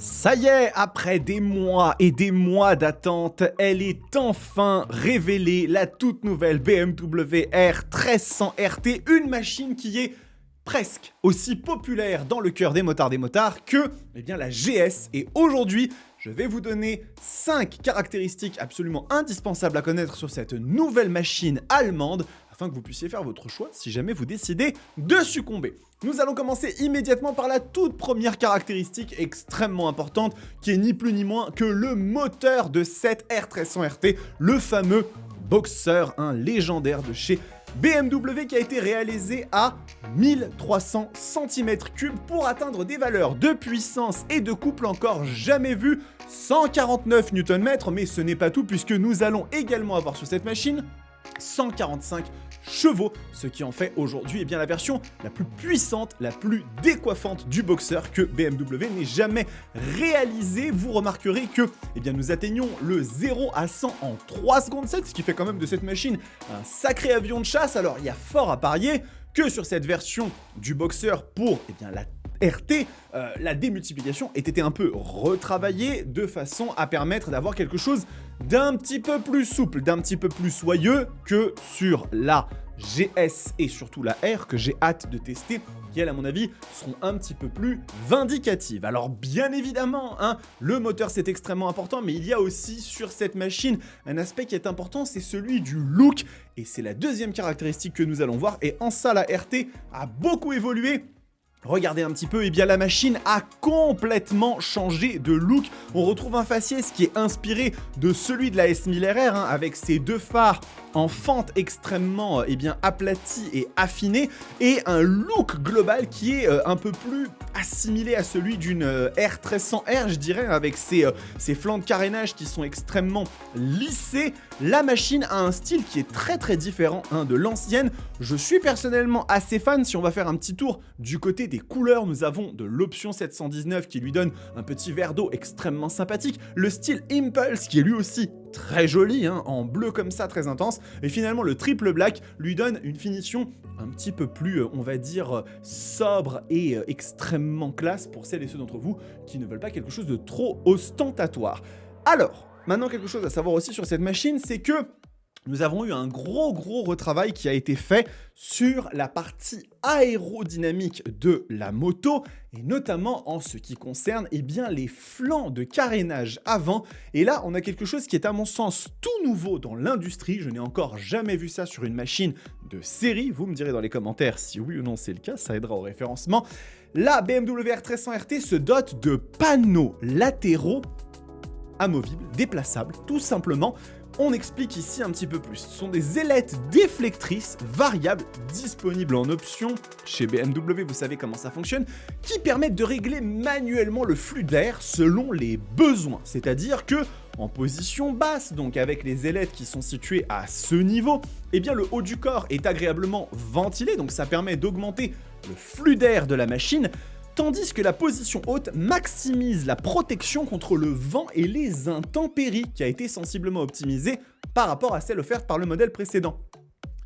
Ça y est, après des mois et des mois d'attente, elle est enfin révélée, la toute nouvelle BMW R 1300 RT, une machine qui est presque aussi populaire dans le cœur des motards que la GS. Et aujourd'hui, je vais vous donner 5 caractéristiques absolument indispensables à connaître sur cette nouvelle machine allemande, afin que vous puissiez faire votre choix si jamais vous décidez de succomber. Nous allons commencer immédiatement par la toute première caractéristique extrêmement importante, qui est ni plus ni moins que le moteur de cette R1300 RT, le fameux Boxer, un légendaire de chez BMW qui a été réalisé à 1300 cm3 pour atteindre des valeurs de puissance et de couple encore jamais vues, 149 Nm, mais ce n'est pas tout puisque nous allons également avoir sur cette machine 145 chevaux, ce qui en fait aujourd'hui la version la plus puissante, la plus décoiffante du Boxer que BMW n'ait jamais réalisé. Vous remarquerez que nous atteignons le 0 à 100 en 3 secondes 7, ce qui fait quand même de cette machine un sacré avion de chasse. Alors il y a fort à parier que sur cette version du Boxer pour la RT, la démultiplication ait été un peu retravaillée de façon à permettre d'avoir quelque chose d'un petit peu plus souple, d'un petit peu plus soyeux que sur la GS et surtout la R que j'ai hâte de tester, qui elles à mon avis seront un petit peu plus vindicatives. Alors bien évidemment, le moteur c'est extrêmement important, mais il y a aussi sur cette machine un aspect qui est important, c'est celui du look, et c'est la deuxième caractéristique que nous allons voir, et en ça la RT a beaucoup évolué. Regardez un petit peu, la machine a complètement changé de look. On retrouve un faciès qui est inspiré de celui de la S1000 RR, avec ses deux phares en fente extrêmement aplati et affiné, et un look global qui est un peu plus assimilé à celui d'une R1300R, je dirais, avec ses flancs de carénage qui sont extrêmement lissés. La machine a un style qui est très très différent de l'ancienne. Je suis personnellement assez fan. Si on va faire un petit tour du côté des couleurs, nous avons de l'option 719 qui lui donne un petit verre d'eau extrêmement sympathique, le style Impulse qui est lui aussi très joli, en bleu comme ça, très intense, et finalement le triple black lui donne une finition un petit peu plus, on va dire, sobre et extrêmement classe pour celles et ceux d'entre vous qui ne veulent pas quelque chose de trop ostentatoire. Alors, maintenant quelque chose à savoir aussi sur cette machine, c'est que nous avons eu un gros retravail qui a été fait sur la partie aérodynamique de la moto, et notamment en ce qui concerne les flancs de carénage avant. Et là, on a quelque chose qui est à mon sens tout nouveau dans l'industrie. Je n'ai encore jamais vu ça sur une machine de série. Vous me direz dans les commentaires si oui ou non c'est le cas, ça aidera au référencement. La BMW R1300 RT se dote de panneaux latéraux amovibles, déplaçables, tout simplement. On explique ici un petit peu plus. Ce sont des ailettes déflectrices variables disponibles en option chez BMW, vous savez comment ça fonctionne, qui permettent de régler manuellement le flux d'air selon les besoins. C'est-à-dire que en position basse, donc avec les ailettes qui sont situées à ce niveau, le haut du corps est agréablement ventilé, donc ça permet d'augmenter le flux d'air de la machine, tandis que la position haute maximise la protection contre le vent et les intempéries, qui a été sensiblement optimisée par rapport à celle offerte par le modèle précédent.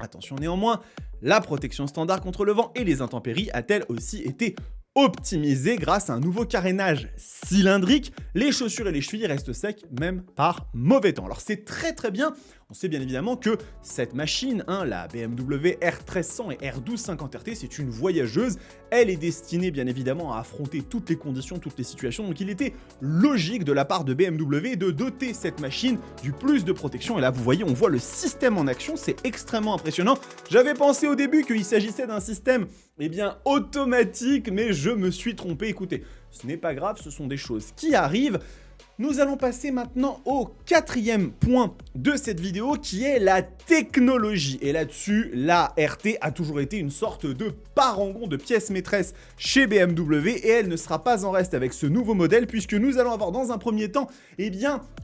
Attention néanmoins, la protection standard contre le vent et les intempéries a-t-elle aussi été optimisée grâce à un nouveau carénage cylindrique. Les chaussures et les chevilles restent secs même par mauvais temps. Alors c'est très bien. On sait bien évidemment que cette machine, la BMW R1300 et R1250 RT, c'est une voyageuse. Elle est destinée bien évidemment à affronter toutes les conditions, toutes les situations. Donc il était logique de la part de BMW de doter cette machine du plus de protection. Et là vous voyez, on voit le système en action, c'est extrêmement impressionnant. J'avais pensé au début qu'il s'agissait d'un système automatique, mais je me suis trompé. Écoutez, ce n'est pas grave, ce sont des choses qui arrivent. Nous allons passer maintenant au quatrième point de cette vidéo, qui est la technologie. Et là-dessus, la RT a toujours été une sorte de parangon de pièce maîtresse chez BMW, et elle ne sera pas en reste avec ce nouveau modèle, puisque nous allons avoir dans un premier temps,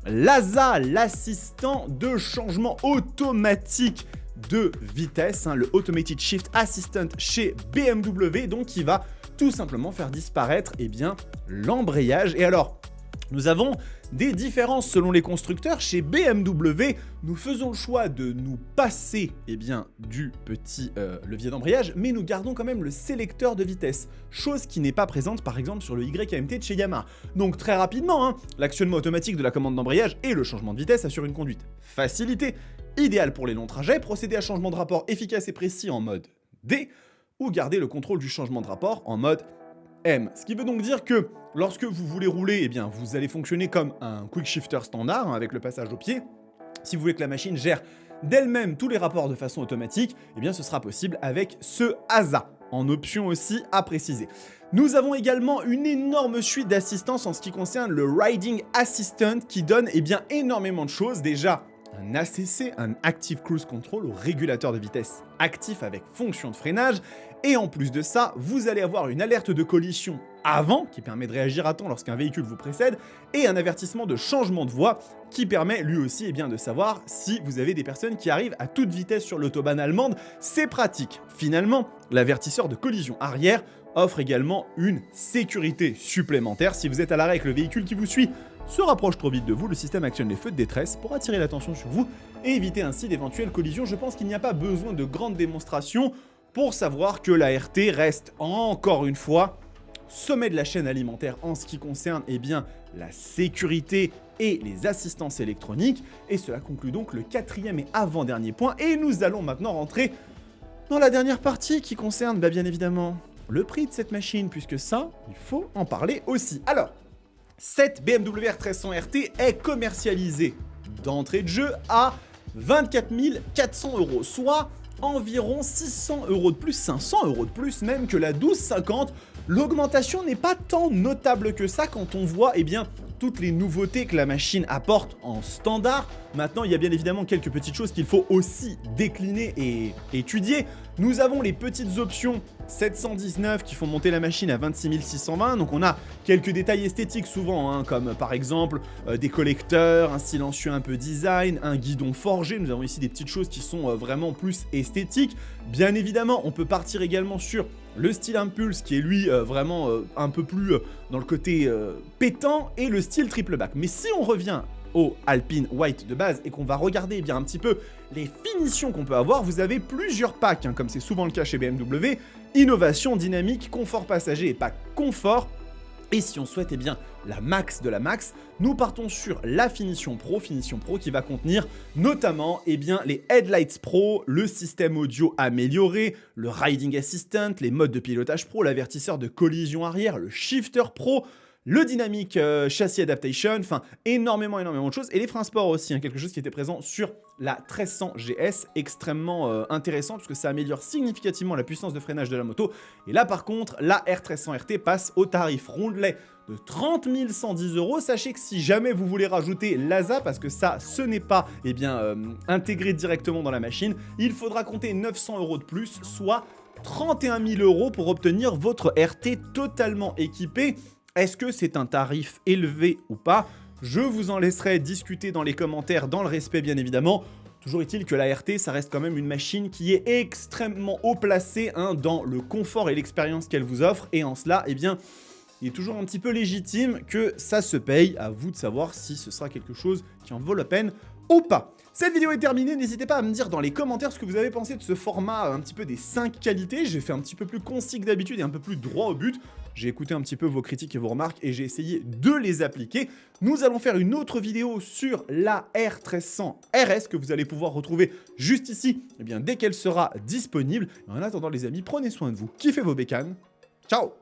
l'ASA, l'assistant de changement automatique de vitesse, le Automated Shift Assistant chez BMW, donc qui va tout simplement faire disparaître l'embrayage. Et alors, nous avons des différences selon les constructeurs. Chez BMW, nous faisons le choix de nous passer du petit levier d'embrayage, mais nous gardons quand même le sélecteur de vitesse, chose qui n'est pas présente par exemple sur le YAMT de chez Yamaha. Donc très rapidement, l'actionnement automatique de la commande d'embrayage et le changement de vitesse assurent une conduite facilitée, idéale pour les longs trajets, procéder à changement de rapport efficace et précis en mode D, ou garder le contrôle du changement de rapport en mode M. Ce qui veut donc dire que lorsque vous voulez rouler, vous allez fonctionner comme un quick shifter standard avec le passage au pied. Si vous voulez que la machine gère d'elle-même tous les rapports de façon automatique, ce sera possible avec ce ASA, en option aussi à préciser. Nous avons également une énorme suite d'assistance en ce qui concerne le Riding Assistant qui donne énormément de choses. Déjà, un ACC, un Active Cruise Control, ou régulateur de vitesse actif avec fonction de freinage. Et en plus de ça, vous allez avoir une alerte de collision avant, qui permet de réagir à temps lorsqu'un véhicule vous précède, et un avertissement de changement de voie, qui permet lui aussi de savoir si vous avez des personnes qui arrivent à toute vitesse sur l'autobahn allemande. C'est pratique. Finalement, l'avertisseur de collision arrière offre également une sécurité supplémentaire. Si vous êtes à l'arrêt avec le véhicule qui vous suit se rapproche trop vite de vous, le système actionne les feux de détresse pour attirer l'attention sur vous et éviter ainsi d'éventuelles collisions. Je pense qu'il n'y a pas besoin de grandes démonstrations pour savoir que la RT reste encore une fois sommet de la chaîne alimentaire en ce qui concerne la sécurité et les assistances électroniques. Et cela conclut donc le quatrième et avant-dernier point. Et nous allons maintenant rentrer dans la dernière partie qui concerne bien évidemment le prix de cette machine, puisque ça, il faut en parler aussi. Alors, cette BMW R1300 RT est commercialisée d'entrée de jeu à 24 400 €, soit environ 600 € de plus, 500 € de plus même que la 1250. L'augmentation n'est pas tant notable que ça quand on voit toutes les nouveautés que la machine apporte en standard. Maintenant, il y a bien évidemment quelques petites choses qu'il faut aussi décliner et étudier. Nous avons les petites options 719 qui font monter la machine à 26 620. Donc on a quelques détails esthétiques souvent, comme par exemple des collecteurs, un silencieux un peu design, un guidon forgé. Nous avons ici des petites choses qui sont vraiment plus esthétiques. Bien évidemment, on peut partir également sur le style Impulse qui est lui vraiment un peu plus dans le côté pétant, et le style triple back. Mais si on revient au Alpine White de base et qu'on va regarder un petit peu les finitions qu'on peut avoir, vous avez plusieurs packs, comme c'est souvent le cas chez BMW, innovation, dynamique, confort passager et pack confort. Et si on souhaite la max de la max, nous partons sur la finition pro qui va contenir notamment les Headlights Pro, le système audio amélioré, le Riding Assistant, les modes de pilotage pro, l'avertisseur de collision arrière, le Shifter Pro, le Dynamic Chassis Adaptation, énormément de choses, et les freins sport aussi, quelque chose qui était présent sur la 1300 GS, extrêmement intéressant, parce que ça améliore significativement la puissance de freinage de la moto. Et là par contre, la R1300 RT passe au tarif rondelet de 30 110 €. Sachez que si jamais vous voulez rajouter l'ASA, parce que ça, ce n'est pas intégré directement dans la machine, il faudra compter 900 € de plus, soit 31 000 € pour obtenir votre RT totalement équipée. Est-ce que c'est un tarif élevé ou pas? Je vous en laisserai discuter dans les commentaires, dans le respect bien évidemment. Toujours est-il que la RT, ça reste quand même une machine qui est extrêmement haut placée dans le confort et l'expérience qu'elle vous offre. Et en cela, il est toujours un petit peu légitime que ça se paye. À vous de savoir si ce sera quelque chose qui en vaut la peine ou pas. Cette vidéo est terminée, n'hésitez pas à me dire dans les commentaires ce que vous avez pensé de ce format un petit peu des 5 qualités. J'ai fait un petit peu plus concis que d'habitude et un peu plus droit au but. J'ai écouté un petit peu vos critiques et vos remarques et j'ai essayé de les appliquer. Nous allons faire une autre vidéo sur la R1300 RS que vous allez pouvoir retrouver juste ici dès qu'elle sera disponible. En attendant les amis, prenez soin de vous, kiffez vos bécanes. Ciao!